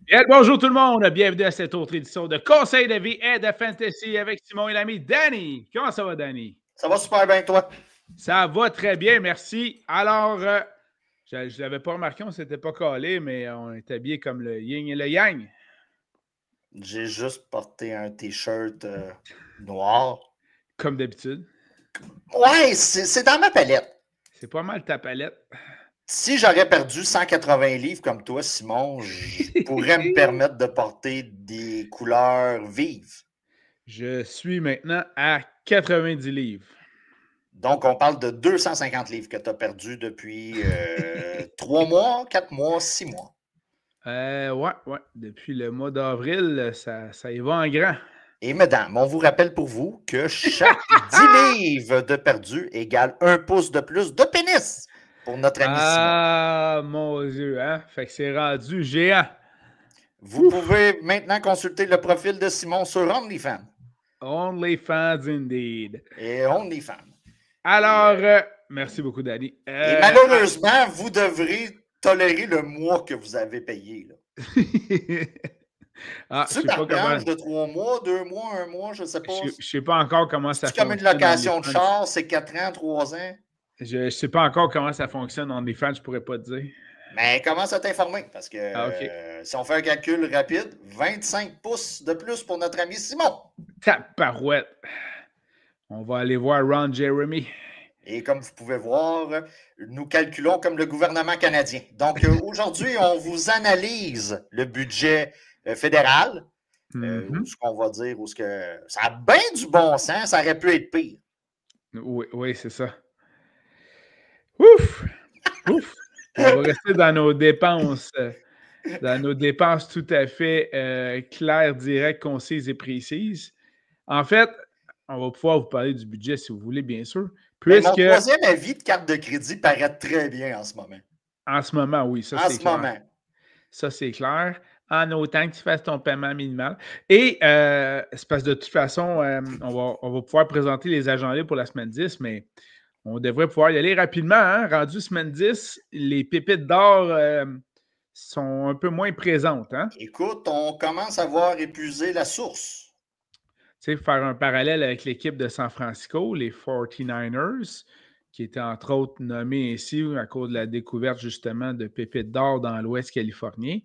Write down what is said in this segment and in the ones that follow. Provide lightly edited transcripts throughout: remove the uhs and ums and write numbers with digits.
Bien, bonjour tout le monde, bienvenue à cette autre édition de Conseil de vie et de Fantasy avec Simon et l'ami Danny. Comment ça va, Danny? Ça va super bien, toi? Ça va très bien, merci. Alors, je ne l'avais pas remarqué, on ne s'était pas collé, mais on est habillé comme le yin et le yang. J'ai juste porté un T-shirt noir. Comme d'habitude. Ouais, c'est dans ma palette. C'est pas mal ta palette. Si j'aurais perdu 180 livres comme toi, Simon, je pourrais me permettre de porter des couleurs vives. Je suis maintenant à 90 livres. Donc, on parle de 250 livres que tu as perdu depuis 3 mois, 4 mois, 6 mois. Ouais. Depuis le mois d'avril, ça y va en grand. Et mesdames, on vous rappelle pour vous que chaque 10 livres de perdu égale 1 pouce de plus de pénis pour notre ami Simon. Ah, mon Dieu, hein? Fait que c'est rendu géant. Vous pouvez maintenant consulter le profil de Simon sur OnlyFans. OnlyFans, indeed. Et OnlyFans. Alors, merci beaucoup, Danny. Et malheureusement, vous devrez tolérer le mois que vous avez payé. Là. Je sais par pas comment... de 3 mois, 2 mois, 1 mois, je ne sais pas. Je sais pas encore comment ça fonctionne. C'est comme une location de char, c'est 4 ans, 3 ans. Je ne sais pas encore comment ça fonctionne en OnlyFans, je pourrais pas te dire. Mais commence à t'informer, parce que si on fait un calcul rapide, 25 pouces de plus pour notre ami Simon. Tabarouette. On va aller voir Ron Jeremy. Et comme vous pouvez voir, nous calculons comme le gouvernement canadien. Donc, aujourd'hui, on vous analyse le budget fédéral. Ce qu'on va dire, où que ça a bien du bon sens, ça aurait pu être pire. Oui, c'est ça. Ouf! On va rester dans nos dépenses. Dans nos dépenses tout à fait claires, directes, concises et précises. En fait, on va pouvoir vous parler du budget si vous voulez, bien sûr. Mon troisième avis de carte de crédit paraît très bien en ce moment. En ce moment, oui, ça c'est clair. Ça, c'est clair. En autant que tu fasses ton paiement minimal. Et c'est parce que de toute façon, on va pouvoir présenter les agents libres pour la semaine 10, mais on devrait pouvoir y aller rapidement. Hein? Rendu semaine 10, les pépites d'or sont un peu moins présentes. Hein? Écoute, on commence à voir épuiser la source. Tu sais, faire un parallèle avec l'équipe de San Francisco, les 49ers, qui étaient entre autres nommés ainsi à cause de la découverte justement de pépites d'or dans l'Ouest californien.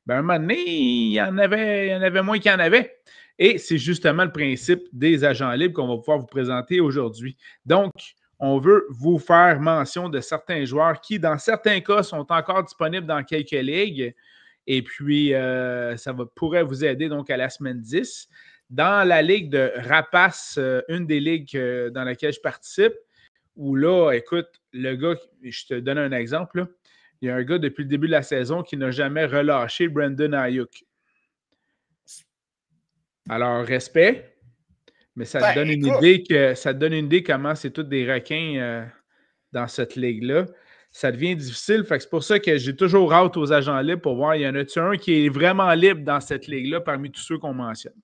Ben, un moment donné, il y en avait moins qu'il y en avait. Et c'est justement le principe des agents libres qu'on va pouvoir vous présenter aujourd'hui. Donc, on veut vous faire mention de certains joueurs qui, dans certains cas, sont encore disponibles dans quelques ligues. Et puis, ça pourrait vous aider donc à la semaine 10. Dans la ligue de Rapace, une des ligues dans laquelle je participe, où là, écoute, le gars, je te donne un exemple, là, il y a un gars depuis le début de la saison qui n'a jamais relâché Brandon Ayuk. Alors, respect, mais ça te donne une idée comment c'est tous des requins dans cette ligue-là. Ça devient difficile, fait que c'est pour ça que j'ai toujours hâte aux agents libres pour voir, il y en a-tu un qui est vraiment libre dans cette ligue-là parmi tous ceux qu'on mentionne.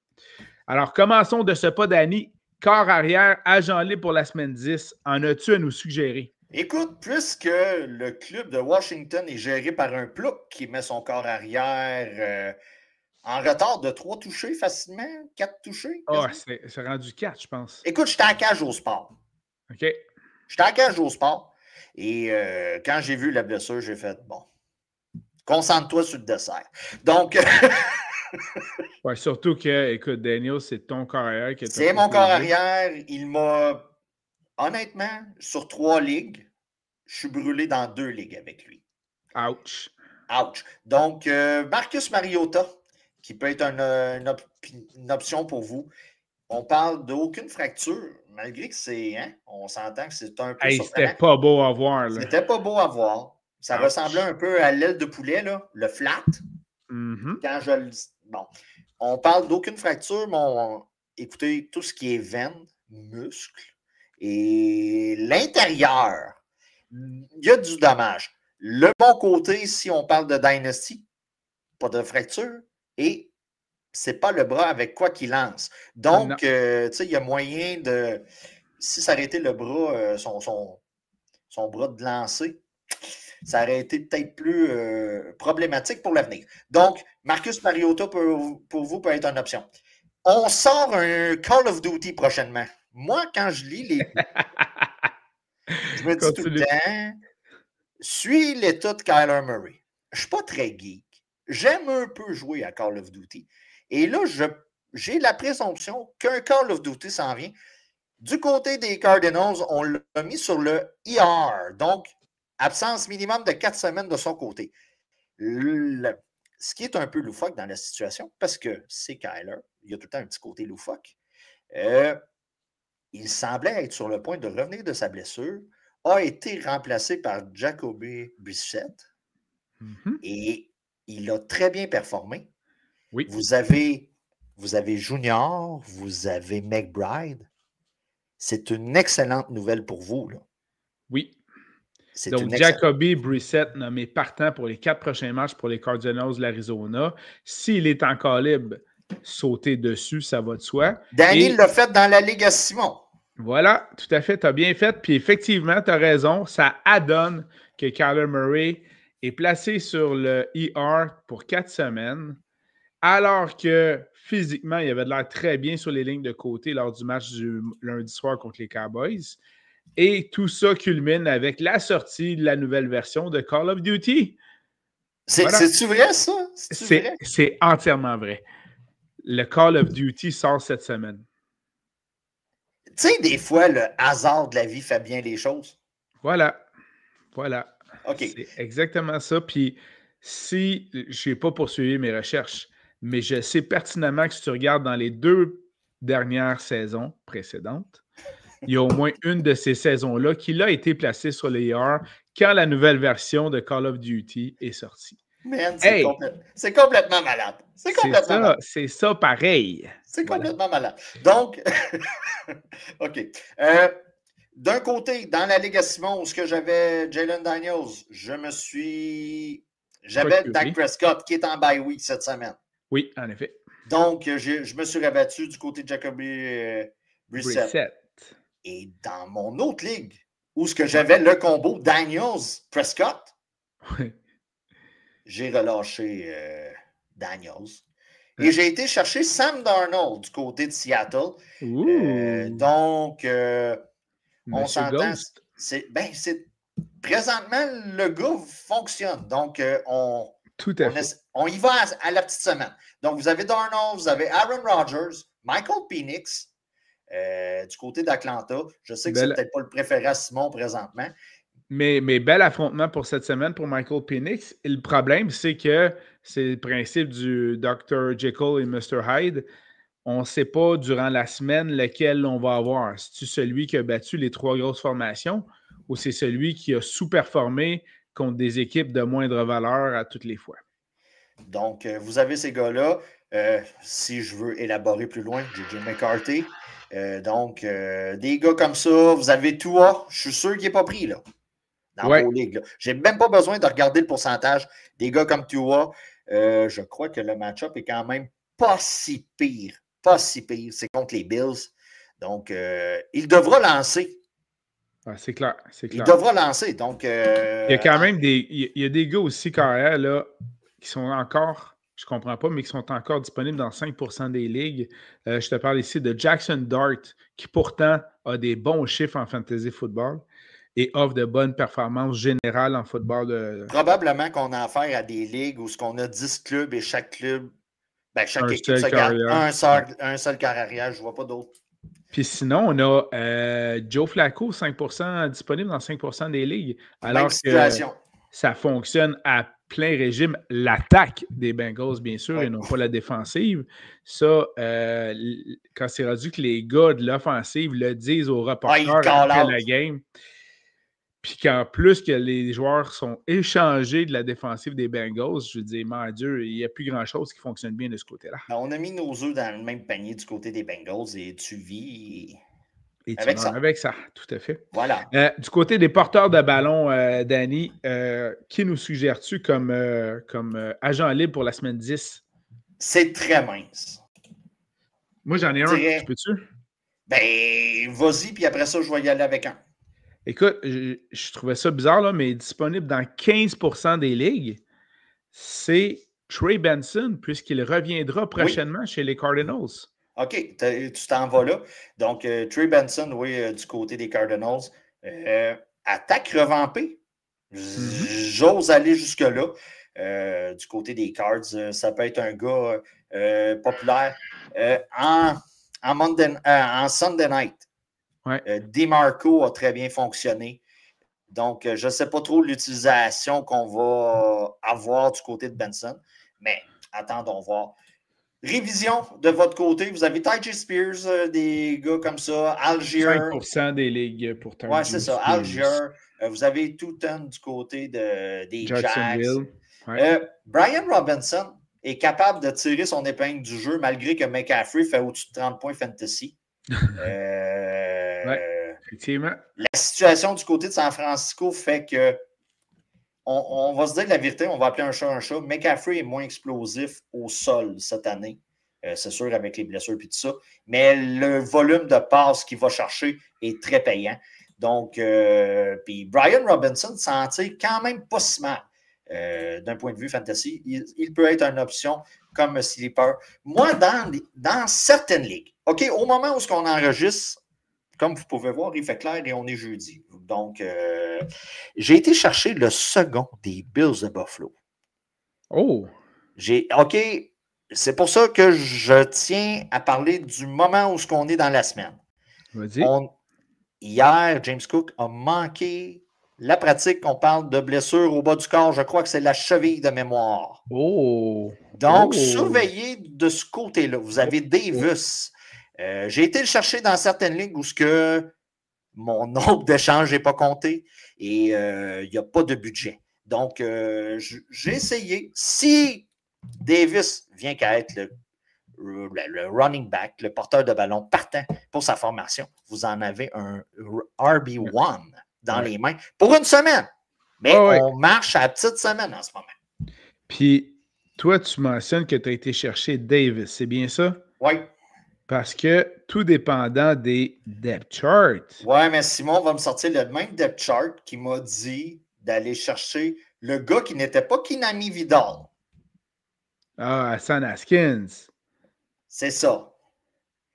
Alors, commençons de ce pas, Danny. Corps arrière, agent libre pour la semaine 10. En as-tu à nous suggérer? Écoute, puisque le club de Washington est géré par un plouc qui met son corps arrière en retard de 3 touchés facilement, 4 touchés. C'est rendu 4, je pense. Écoute, j'étais à cage au sport. OK. J'étais à cage au sport. Et quand j'ai vu la blessure, j'ai fait, bon, concentre-toi sur le dessert. Donc... ouais, surtout que, écoute, Daniel, c'est ton corps arrière. C'est mon corps arrière. Il m'a... Honnêtement, sur 3 ligues, je suis brûlé dans 2 ligues avec lui. Ouch. Donc, Marcus Mariota, qui peut être une option pour vous. On parle d'aucune fracture, malgré que c'est... Hein, on s'entend que c'est un peu surprenant. C'était pas beau à voir. Là. C'était pas beau à voir. Ça ressemblait un peu à l'aile de poulet, là, le flat. Quand je le... Bon. On parle d'aucune fracture, mais écoutez, tout ce qui est veine, muscle et l'intérieur, il y a du dommage. Le bon côté, si on parle de Dynasty, pas de fracture, et c'est pas le bras avec quoi qu'il lance. Donc, tu sais, il y a moyen de... Si ça aurait été le bras, son bras de lancer, ça aurait été peut-être plus problématique pour l'avenir. Donc, Marcus Mariota, pour vous, peut être une option. On sort un Call of Duty prochainement. Moi, quand je lis les... je me dis tout le temps, suis l'état de Kyler Murray. Je ne suis pas très geek. J'aime un peu jouer à Call of Duty. Et là, j'ai la présomption qu'un Call of Duty s'en vient. Du côté des Cardinals, on l'a mis sur le IR, donc absence minimum de 4 semaines de son côté. Ce qui est un peu loufoque dans la situation, parce que c'est Kyler, il y a tout le temps un petit côté loufoque. Il semblait être sur le point de revenir de sa blessure, a été remplacé par Jacoby Brissett, et il a très bien performé. Oui. Vous avez Junior, vous avez McBride. C'est une excellente nouvelle pour vous, là. Oui. Donc, Jacoby Brissett nommé partant pour les 4 prochains matchs pour les Cardinals de l'Arizona. S'il est encore libre, sauter dessus, ça va de soi. Danny l'a fait dans la Ligue à Simon. Voilà, tout à fait, tu as bien fait. Puis effectivement, tu as raison, ça adonne que Kyler Murray est placé sur le ER pour 4 semaines, alors que physiquement, il avait de l'air très bien sur les lignes de côté lors du match du lundi soir contre les Cowboys. Et tout ça culmine avec la sortie de la nouvelle version de Call of Duty. C'est-tu vrai, ça? C'est entièrement vrai. Le Call of Duty sort cette semaine. Tu sais, des fois, le hasard de la vie fait bien les choses. Voilà. OK. C'est exactement ça. Puis, si je n'ai pas poursuivi mes recherches, mais je sais pertinemment que si tu regardes dans les 2 dernières saisons précédentes, il y a au moins une de ces saisons-là qui a été placée sur les IR quand la nouvelle version de Call of Duty est sortie. Man, c'est complètement malade. C'est ça pareil. C'est complètement malade. Donc, OK. D'un côté, dans la Ligue à Simon, où j'avais Jalen Daniels, j'avais Dak Prescott qui est en bye week cette semaine. Oui, en effet. Donc, je me suis rabattu du côté de Jacoby Brissett. Et dans mon autre ligue, où j'avais le combo Daniels-Prescott, j'ai relâché Daniels. Et j'ai été chercher Sam Darnold du côté de Seattle. Donc, on s'entend. Présentement, le gars fonctionne. Donc, on y va à la petite semaine. Donc, vous avez Darnold, vous avez Aaron Rodgers, Michael Penix du côté d'Atlanta. Je sais que c'est peut-être pas le préféré à Simon présentement. Mais bel affrontement pour cette semaine pour Michael Penix. Et le problème, c'est que c'est le principe du Dr. Jekyll et Mr. Hyde. On ne sait pas durant la semaine lequel on va avoir. C'est-tu celui qui a battu les 3 grosses formations ou c'est celui qui a sous-performé contre des équipes de moindre valeur à toutes les fois? Donc, vous avez ces gars-là. Si je veux élaborer plus loin, J.J. McCarthy. Donc, des gars comme ça, vous avez Tua. Je suis sûr qu'il n'est pas pris, là. Dans vos ligues. Je n'ai même pas besoin de regarder le pourcentage. Des gars comme Tua, je crois que le match-up est quand même pas si pire. Pas si pire. C'est contre les Bills. Donc, il devra lancer. Ah, c'est clair. Il devra lancer. Donc, il y a quand même il y a des gars aussi carrière là, qui sont encore, je ne comprends pas, mais qui sont encore disponibles dans 5% des ligues. Je te parle ici de Jackson Dart, qui pourtant a des bons chiffres en fantasy football et offre de bonnes performances générales en football. Probablement qu'on a affaire à des ligues où on a 10 clubs et chaque club, chaque équipe se garde un seul carrière. Je ne vois pas d'autres. Puis sinon, on a Joe Flacco, 5% disponible dans 5% des ligues. Alors que ça fonctionne à plein régime. L'attaque des Bengals, bien sûr, et non pas la défensive. Ça, quand c'est rendu que les gars de l'offensive le disent aux reporters après la game, puis qu'en plus que les joueurs sont échangés de la défensive des Bengals, je veux dire, mon Dieu, il n'y a plus grand-chose qui fonctionne bien de ce côté-là. On a mis nos œufs dans le même panier du côté des Bengals et tu vis avec ça, tout à fait. Voilà. Du côté des porteurs de ballon, Danny, qui nous suggères-tu comme agent libre pour la semaine 10? C'est très mince. Moi, j'en ai un. Tu peux-tu? Ben, vas-y, puis après ça, je vais y aller avec un. Écoute, je trouvais ça bizarre, là, mais disponible dans 15% des ligues, c'est Trey Benson, puisqu'il reviendra prochainement chez les Cardinals. OK, tu t'en vas là. Donc, Trey Benson, oui, du côté des Cardinals. Attaque revampée. J'ose aller jusque-là. Du côté des Cards, ça peut être un gars populaire. En Sunday Night, DeMarco a très bien fonctionné. Donc, je ne sais pas trop l'utilisation qu'on va avoir du côté de Benson, mais attendons voir. Révision de votre côté, vous avez Ty J. Spears, des gars comme ça, Algier. 5% des ligues pour Ty J. Ouais, c'est ça, Algier. Vous avez Touton du côté des Jags. Brian Robinson est capable de tirer son épingle du jeu malgré que McCaffrey fait au-dessus de 30 points fantasy. Effectivement. La situation du côté de San Francisco fait que on va se dire la vérité, on va appeler un chat un chat. McCaffrey est moins explosif au sol cette année. C'est sûr, avec les blessures et tout ça. Mais le volume de passes qu'il va chercher est très payant. Donc, puis Brian Robinson s'en tire quand même pas si mal d'un point de vue fantasy. Il peut être une option comme sleeper. Moi, dans certaines ligues, OK, au moment où on enregistre, comme vous pouvez voir, il fait clair et on est jeudi. Donc, j'ai été chercher le second des Bills de Buffalo. Oh! OK, c'est pour ça que je tiens à parler du moment où on est dans la semaine. Vas-y. Hier, James Cook a manqué la pratique. On parle de blessure au bas du corps. Je crois que c'est la cheville de mémoire. Oh! Donc, surveillez de ce côté-là. Vous avez Davis. J'ai été le chercher dans certaines ligues où mon nombre d'échanges n'est pas compté et il n'y a pas de budget. Donc, j'ai essayé. Si Davis vient qu'à être le running back, le porteur de ballon partant pour sa formation, vous en avez un RB1 dans les mains pour une semaine. Mais on marche à la petite semaine en ce moment. Puis, toi, tu mentionnes que tu as été chercher Davis, c'est bien ça? Oui. Parce que tout dépendant des depth charts. Oui, mais Simon va me sortir le même depth chart qui m'a dit d'aller chercher le gars qui n'était pas Kinami Vidal. Ah, Hassan Haskins. C'est ça.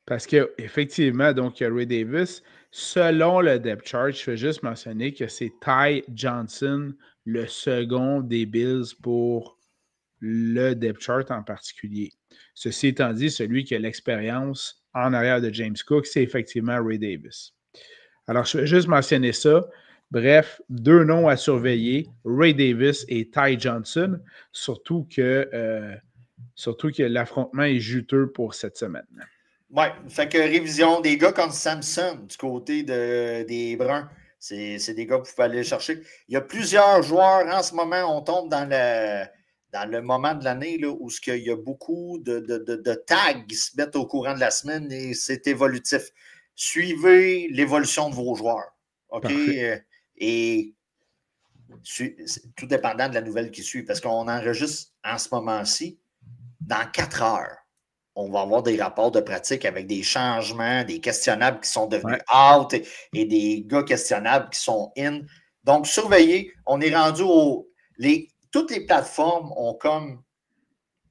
Parce qu'effectivement, donc, il y a Ray Davis. Selon le depth chart, je vais juste mentionner que c'est Ty Johnson, le second des Bills pour le depth chart en particulier. Ceci étant dit, celui qui a l'expérience en arrière de James Cook, c'est effectivement Ray Davis. Alors, je vais juste mentionner ça. Bref, deux noms à surveiller, Ray Davis et Ty Johnson, surtout que l'affrontement est juteux pour cette semaine. Oui, fait que révision des gars comme Samson du côté des Bruns. C'est des gars que vous pouvez aller chercher. Il y a plusieurs joueurs en ce moment, on tombe dans le moment de l'année où il y a beaucoup de tags qui se mettent au courant de la semaine et c'est évolutif. Suivez l'évolution de vos joueurs. OK? Et tout dépendant de la nouvelle qui suit, parce qu'on enregistre en ce moment-ci, dans 4 heures, on va avoir des rapports de pratique avec des changements, des questionnables qui sont devenus out et des gars questionnables qui sont in. Donc, surveillez. On est rendu toutes les plateformes ont comme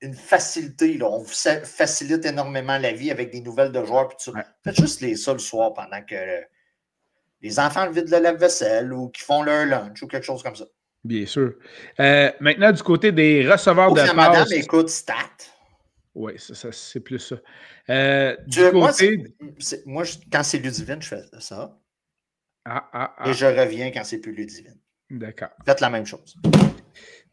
une facilité. Là. On vous facilite énormément la vie avec des nouvelles de joueurs. Puis faites juste ça le soir pendant que les enfants vident le lave-vaisselle ou qui font leur lunch ou quelque chose comme ça. Bien sûr. Maintenant, du côté des receveurs de passe. Madame écoute stat. Oui, c'est plus ça. Moi, quand c'est Ludivine, je fais ça. Ah. Et je reviens quand c'est plus Ludivine. D'accord. Faites la même chose.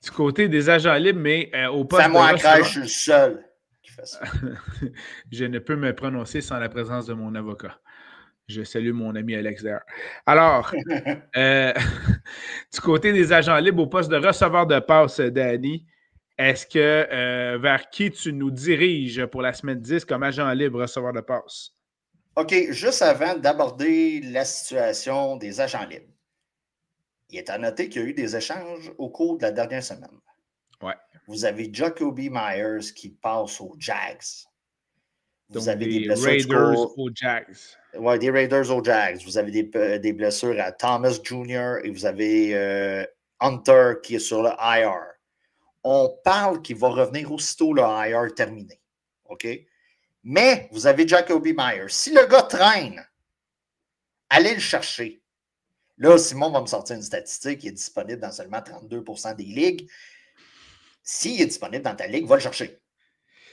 Du côté des agents libres, mais au poste Fais-moi en crèche, je suis le seul qui fait ça. Je ne peux me prononcer sans la présence de mon avocat. Je salue mon ami Alex d'ailleurs. Alors, du côté des agents libres au poste de receveur de passe, Danny, est-ce que vers qui tu nous diriges pour la semaine 10 comme agent libre receveur de passe? OK, juste avant d'aborder la situation des agents libres, il est à noter qu'il y a eu des échanges au cours de la dernière semaine. Ouais. Vous avez Jacoby Myers qui passe aux Jags. Vous Donc, avez des des blessures du Raiders corps. aux Jags. Oui, des Raiders aux Jags. Vous avez des blessures à Thomas Jr. et vous avez Hunter qui est sur le IR. On parle qu'il va revenir aussitôt le IR terminé. OK? Mais vous avez Jacoby Myers. Si le gars traîne, allez le chercher. Là, Simon va me sortir une statistique. Il est disponible dans seulement 32% des ligues. S'il est disponible dans ta ligue, va le chercher.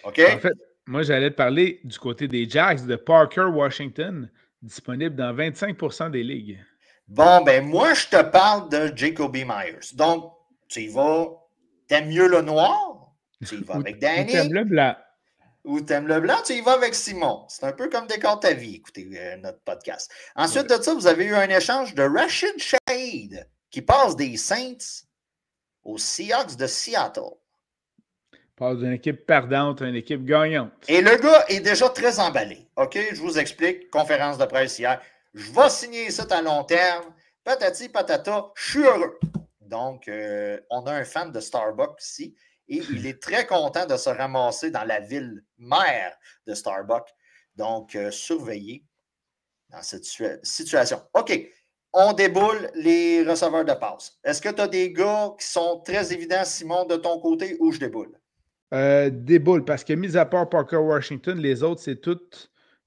OK? En fait, moi, j'allais te parler du côté des Jags de Parker Washington, disponible dans 25% des ligues. Bon, ben moi, je te parle de Jacoby Myers. Donc, tu y vas. T'aimes mieux le noir? Tu y vas avec Danny? Ou t'aimes le blanc? Ou t'aimes le blanc? Tu y vas avec Simon. C'est un peu comme Décore ta vie, écoutez notre podcast. Ensuite de ça, vous avez eu un échange de Rashid Shaheed qui passe des Saints aux Seahawks de Seattle. Passe d'une équipe perdante à une équipe gagnante. Et le gars est déjà très emballé. OK? Je vous explique. Conférence de presse hier. Je vais signer ça à long terme. Patati, patata. Je suis heureux. Donc, on a un fan de Starbucks ici. Et il est très content de se ramasser dans la ville mère de Starbucks. Donc, surveillez dans cette situation. OK. On déboule les receveurs de passe. Est-ce que tu as des gars qui sont très évidents, Simon, de ton côté, ou je déboule? Déboule, parce que mis à part Parker Washington, les autres, c'est tout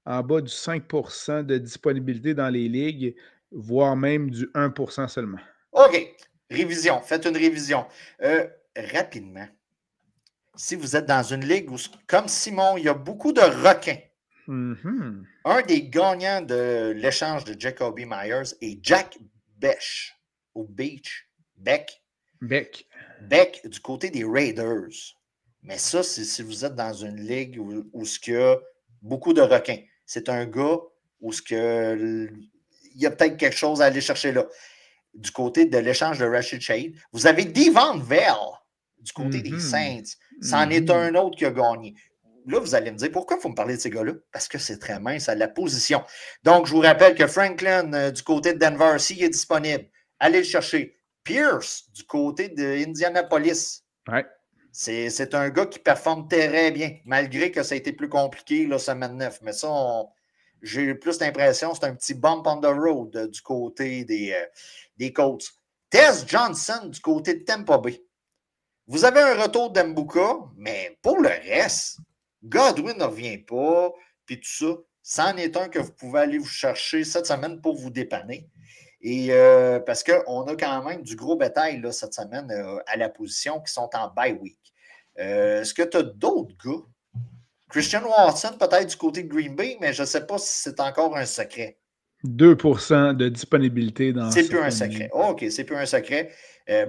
en bas du 5% de disponibilité dans les ligues, voire même du 1% seulement. OK. Révision. Faites une révision. Rapidement. Si vous êtes dans une ligue où, comme Simon, il y a beaucoup de requins. Mm-hmm. Un des gagnants de l'échange de Jacoby Myers est Jack Beck. Beck du côté des Raiders. Mais ça, c'est si vous êtes dans une ligue où il y a beaucoup de requins. C'est un gars où il y a peut-être quelque chose à aller chercher là. Du côté de l'échange de Rashid Shaheed, vous avez Devon Bell du côté des Saints. C'en est un autre qui a gagné. Là, vous allez me dire, pourquoi il faut me parler de ces gars-là? Parce que c'est très mince à la position. Donc, je vous rappelle que Franklin, du côté de Denver, s'il est disponible, allez le chercher. Pierce, du côté d'Indianapolis. Ouais. C'est un gars qui performe très bien, malgré que ça a été plus compliqué la semaine 9. Mais ça, j'ai plus l'impression que c'est un petit bump on the road du côté des Colts. Tess Johnson du côté de Tampa Bay. Vous avez un retour d'Mbuka, mais pour le reste, Godwin ne revient pas, puis tout ça. C'en est un que vous pouvez aller vous chercher cette semaine pour vous dépanner. Et parce qu'on a quand même du gros bétail là, cette semaine à la position qui sont en bye week. Est-ce que tu as d'autres gars? Christian Watson, peut-être du côté de Green Bay, mais je ne sais pas si c'est encore un secret. 2% de disponibilité dans c'est plus un secret. Oh, OK, c'est plus un secret.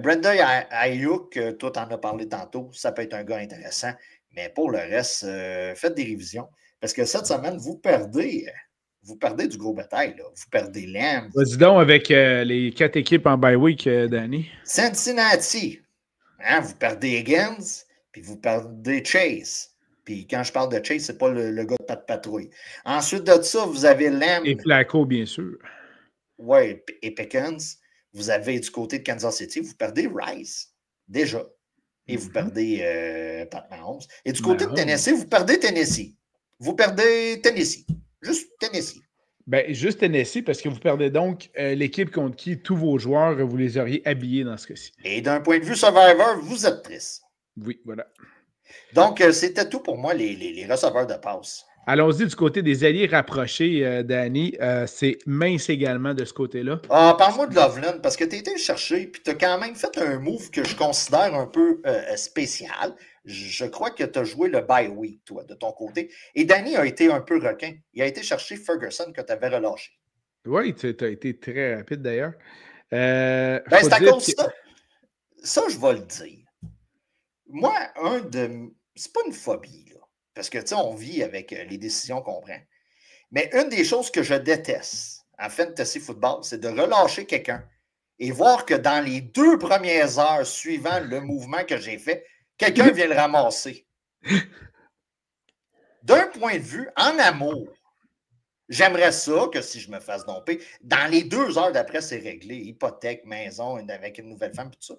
Brenda Ayuk, toi, tu en as parlé tantôt. Ça peut être un gars intéressant. Mais pour le reste, faites des révisions. Parce que cette semaine, vous perdez du gros bétail. Là. Vous perdez Lamb. Vas-y donc avec les 4 équipes en bye week, Danny. Cincinnati. Hein, vous perdez Higgins, puis vous perdez Chase. Puis quand je parle de Chase, c'est pas le gars de Pat Patrouille. Ensuite de ça, vous avez Lamb. Et Flacco, bien sûr. Oui, et Pickens. Vous avez du côté de Kansas City, vous perdez Rice, déjà. Et vous perdez Pat Mahomes. Et du côté de Tennessee, vous perdez Tennessee. Vous perdez Tennessee. Juste Tennessee. Ben, juste Tennessee, parce que vous perdez donc l'équipe contre qui tous vos joueurs, vous les auriez habillés dans ce cas-ci. Et d'un point de vue Survivor, vous êtes triste. Oui, voilà. Donc, c'était tout pour moi, les receveurs de passe. Allons-y du côté des alliés rapprochés, Danny. C'est mince également de ce côté-là. Parle-moi de Loveland, parce que tu as été le chercher, puis tu as quand même fait un move que je considère un peu spécial. Je crois que tu as joué le bye week, toi, de ton côté. Et Danny a été un peu requin. Il a été chercher Ferguson que tu avais relâché. Oui, tu as été très rapide d'ailleurs. C'est à cause de ça. Ça, je vais le dire. Moi, c'est pas une phobie, là. Parce que, tu sais, on vit avec les décisions qu'on prend. Mais une des choses que je déteste en fantasy football, c'est de relâcher quelqu'un et voir que dans les 2 premières heures suivant le mouvement que j'ai fait, quelqu'un vient le ramasser. D'un point de vue en amour, j'aimerais ça que si je me fasse domper, dans les 2 heures d'après, c'est réglé. Hypothèque, maison, avec une nouvelle femme, tout ça.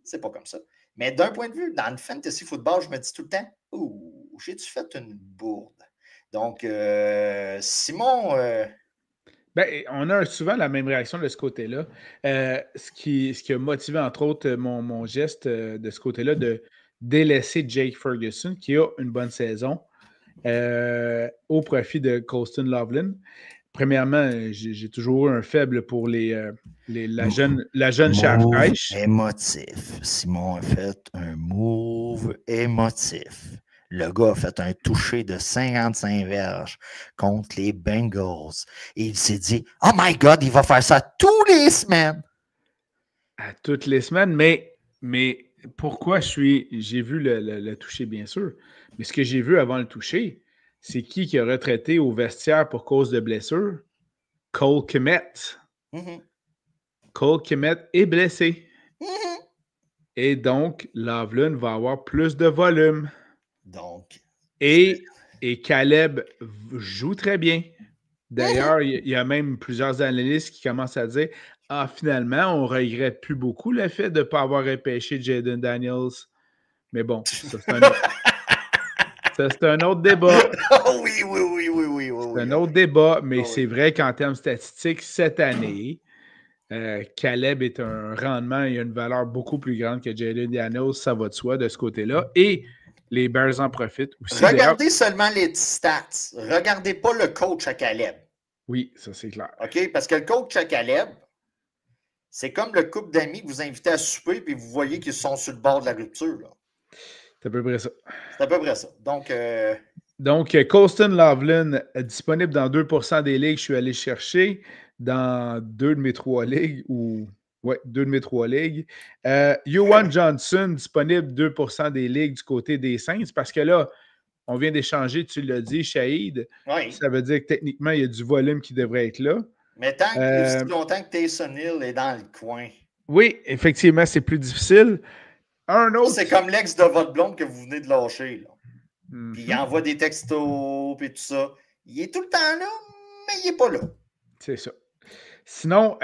C'est pas comme ça. Mais d'un point de vue, dans le fantasy football, je me dis tout le temps, ouh, j'ai-tu fait une bourde? Donc, Simon... Ben, on a souvent la même réaction de ce côté-là. Ce qui a motivé, entre autres, mon geste de ce côté-là, de délaisser Jake Ferguson, qui a une bonne saison, au profit de Colston Loveland. Premièrement, j'ai toujours eu un faible pour la jeune chair fraîche. Émotif. Simon a fait un move émotif. Le gars a fait un toucher de 55 verges contre les Bengals. Et il s'est dit, « Oh my God, il va faire ça tous les semaines! » À toutes les semaines, mais pourquoi j'ai vu le toucher, bien sûr, mais ce que j'ai vu avant le toucher, c'est qui a retraité au vestiaire pour cause de blessure? Cole Kmet. Mm-hmm. Cole Kmet est blessé. Mm-hmm. Et donc, Loveland va avoir plus de volume. Donc. Et Caleb joue très bien. D'ailleurs, il y a même plusieurs analystes qui commencent à dire finalement, on ne regrette plus beaucoup le fait de ne pas avoir repêché Jaden Daniels. Mais bon, ça, c'est un autre débat. Oui. C'est un autre débat, mais c'est vrai qu'en termes statistiques, cette année, Caleb est un rendement et une valeur beaucoup plus grande que Jaden Daniels, ça va de soi de ce côté-là. Et les Bears en profitent aussi. Regardez seulement les stats. Regardez pas le coach à Caleb. Oui, ça c'est clair. OK? Parce que le coach à Caleb, c'est comme le couple d'amis que vous invitez à souper puis vous voyez qu'ils sont sur le bord de la rupture. Là. C'est à peu près ça. C'est à peu près ça. Donc, Colston Loveland est disponible dans 2% des ligues. Je suis allé chercher dans 2 de mes 3 ligues. Ouais, 2 de mes 3 ligues. Juwan Johnson, disponible 2% des ligues du côté des Saints. Parce que là, on vient d'échanger, tu l'as dit, Shahid. Oui. Ça veut dire que techniquement, il y a du volume qui devrait être là. Mais tant que aussi longtemps que Taysom Hill est dans le coin. Oui, effectivement, c'est plus difficile. Un autre. C'est comme l'ex de votre blonde que vous venez de lâcher. Là. Puis il envoie des textos et tout ça. Il est tout le temps là, mais il n'est pas là. C'est ça. Sinon,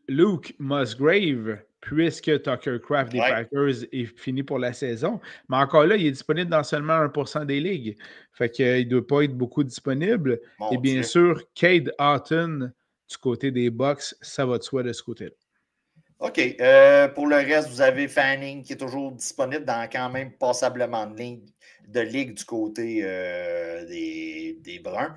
Luke Musgrave, puisque Tucker Craft des Packers est fini pour la saison, mais encore là, il est disponible dans seulement 1% des ligues. Fait qu'il ne doit pas être beaucoup disponible. Et bien sûr, Cade Otton du côté des Bucks, ça va de soi de ce côté-là. OK. Pour le reste, vous avez Fanning qui est toujours disponible dans quand même passablement de ligue du côté des Bruns.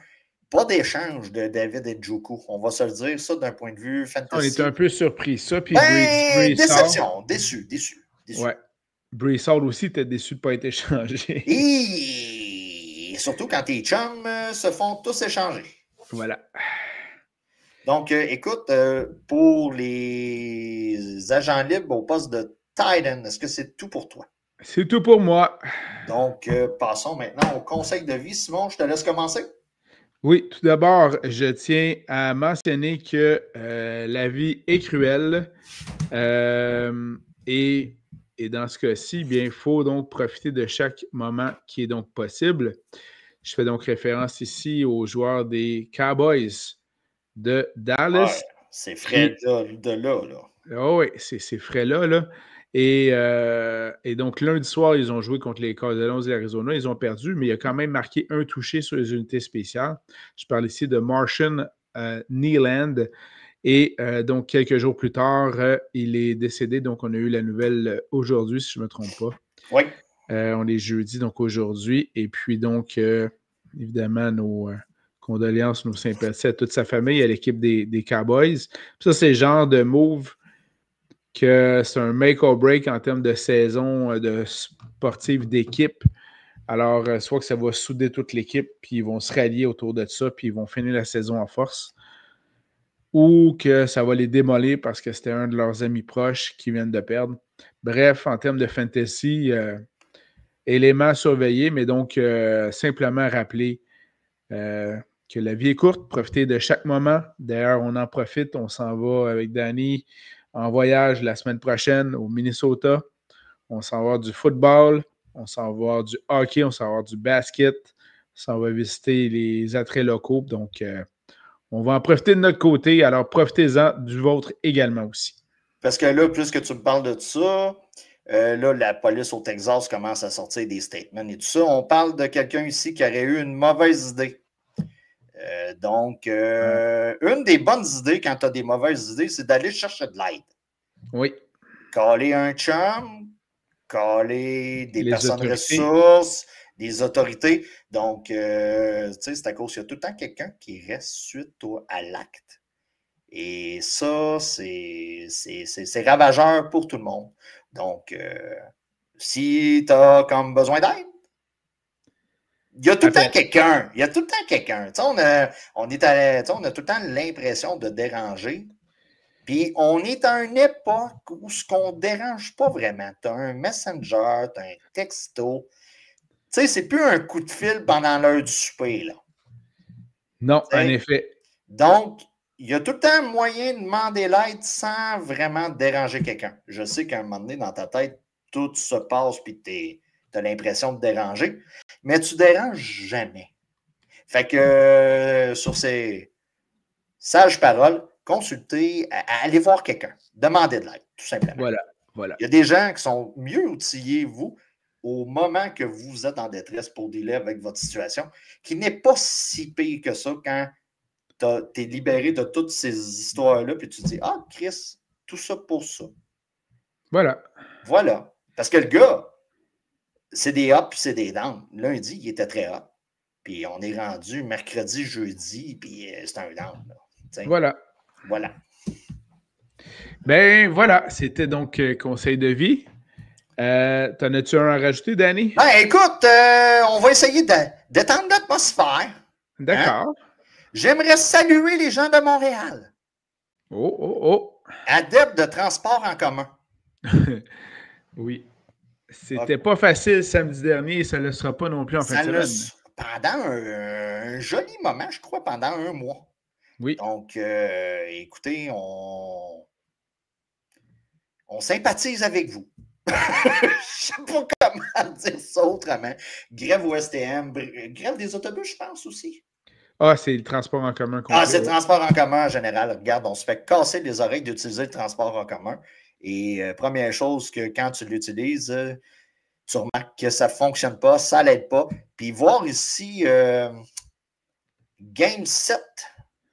Pas d'échange de David et Njoku. On va se le dire, ça, d'un point de vue fantasy. On est un peu surpris. Ça, puis déception. Déçu. Ouais. Brees Hall aussi, t'es déçu de ne pas être échangé. Et surtout quand tes chums se font tous échanger. Voilà. Donc, écoute, pour les agents libres au poste de Titan, est-ce que c'est tout pour toi? C'est tout pour moi. Donc, passons maintenant au conseil de vie. Simon, je te laisse commencer. Oui, tout d'abord, je tiens à mentionner que la vie est cruelle et dans ce cas-ci, bien, il faut donc profiter de chaque moment qui est donc possible. Je fais donc référence ici aux joueurs des Cowboys de Dallas. Ouais, c'est frais de là. Oh oui, c'est frais-là. Là. Et donc, lundi soir, ils ont joué contre les Cardinals de l'Arizona. Ils ont perdu, mais il a quand même marqué un touché sur les unités spéciales. Je parle ici de Martian Neeland. Et donc, quelques jours plus tard, il est décédé. Donc, on a eu la nouvelle aujourd'hui, si je ne me trompe pas. Oui. On est jeudi, donc aujourd'hui. Et puis, donc, évidemment, nos condoléances, nos sympathies à toute sa famille, à l'équipe des Cowboys. Puis ça, c'est le genre de move que c'est un make or break en termes de saison de sportive d'équipe. Alors, soit que ça va souder toute l'équipe, puis ils vont se rallier autour de ça, puis ils vont finir la saison en force, ou que ça va les démolir parce que c'était un de leurs amis proches qui viennent de perdre. Bref, en termes de fantasy, élément à surveiller, mais donc simplement rappeler que la vie est courte, profitez de chaque moment. D'ailleurs, on en profite, on s'en va avec Danny en voyage la semaine prochaine au Minnesota. On s'en va voir du football, on s'en va voir du hockey, on s'en va voir du basket, on s'en va visiter les attraits locaux. Donc, on va en profiter de notre côté. Alors, profitez-en du vôtre également aussi. Parce que là, plus que tu me parles de ça, Là, la police au Texas commence à sortir des statements et tout ça. On parle de quelqu'un ici qui aurait eu une mauvaise idée. Une des bonnes idées quand tu as des mauvaises idées, c'est d'aller chercher de l'aide. Oui. Caller un chum, caller des personnes autorités. Ressources, des autorités. Donc, tu sais, c'est à cause qu'il y a tout le temps quelqu'un qui reste suite à l'acte. Et ça, c'est ravageur pour tout le monde. Donc, si tu as comme besoin d'aide, il y a tout le temps quelqu'un. Il y a tout le temps quelqu'un. On a tout le temps l'impression de déranger. Puis on est à une époque où ce qu'on ne dérange pas vraiment. Tu as un messenger, tu as un texto. Tu sais, c'est plus un coup de fil pendant l'heure du souper, là. Non, en effet. Donc, il y a tout le temps moyen de demander l'aide sans vraiment déranger quelqu'un. Je sais qu'à un moment donné, dans ta tête, tout se passe puis tu as l'impression de déranger, mais tu ne déranges jamais. Fait que sur ces sages paroles, consultez, allez voir quelqu'un, demandez de l'aide, tout simplement. Voilà. Il y a des gens qui sont mieux outillés, vous, au moment que vous êtes en détresse pour dealer avec votre situation, qui n'est pas si pire que ça quand tu es libéré de toutes ces histoires-là, puis tu te dis, ah, Chris, tout ça pour ça. Voilà. Voilà. Parce que le gars, c'est des ups puis c'est des downs. Lundi, il était très up. Puis on est rendu mercredi, jeudi, puis c'est un down. Voilà. Voilà. Ben voilà, c'était donc conseil de vie. T'en as-tu un à rajouter, Danny? Ben écoute, on va essayer d'étendre l'atmosphère. D'accord. Hein? J'aimerais saluer les gens de Montréal. Oh. Adeptes de transport en commun. Oui. C'était pas facile samedi dernier et ça ne le sera pas non plus en fin de semaine. Pendant un joli moment, je crois, pendant un mois. Oui. Donc, écoutez, on sympathise avec vous. Je ne sais pas comment dire ça autrement. Grève au STM, grève des autobus, je pense aussi. Ah, c'est le transport en commun complet. C'est le transport en commun en général. Regarde, on se fait casser les oreilles d'utiliser le transport en commun. Et première chose que quand tu l'utilises, tu remarques que ça ne fonctionne pas, ça ne l'aide pas. Puis voir ici, Game 7,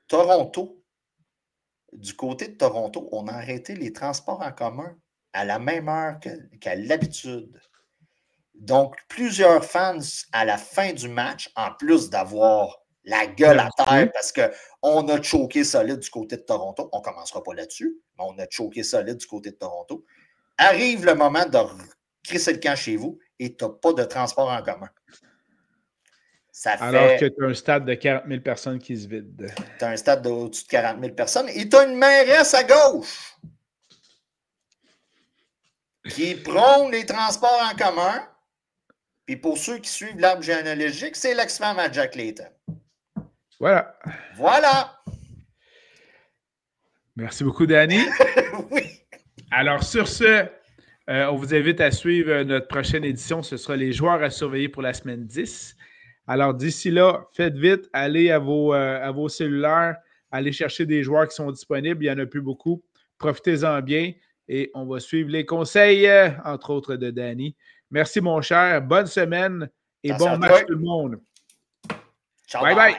Toronto. Du côté de Toronto, on a arrêté les transports en commun à la même heure qu'à l'habitude. Donc, plusieurs fans, à la fin du match, en plus d'avoir la gueule à terre parce qu'on a choqué solide du côté de Toronto, on ne commencera pas là-dessus, mais on a choqué solide du côté de Toronto, arrive le moment de crisser le camp chez vous et tu n'as pas de transport en commun. Alors que tu as un stade de 40 000 personnes qui se vide. Tu as un stade d'au-dessus de 40 000 personnes et tu as une mairesse à gauche qui prône les transports en commun. Puis pour ceux qui suivent l'arbre généalogique, c'est l'ex-femme à Jack Layton. Voilà. Voilà. Merci beaucoup, Danny. Oui. Alors, sur ce, on vous invite à suivre notre prochaine édition. Ce sera les joueurs à surveiller pour la semaine 10. Alors, d'ici là, faites vite, allez à vos cellulaires, allez chercher des joueurs qui sont disponibles. Il n'y en a plus beaucoup. Profitez-en bien et on va suivre les conseils, entre autres, de Danny. Merci, mon cher. Bonne semaine et bon match tout le monde. Ciao, bye.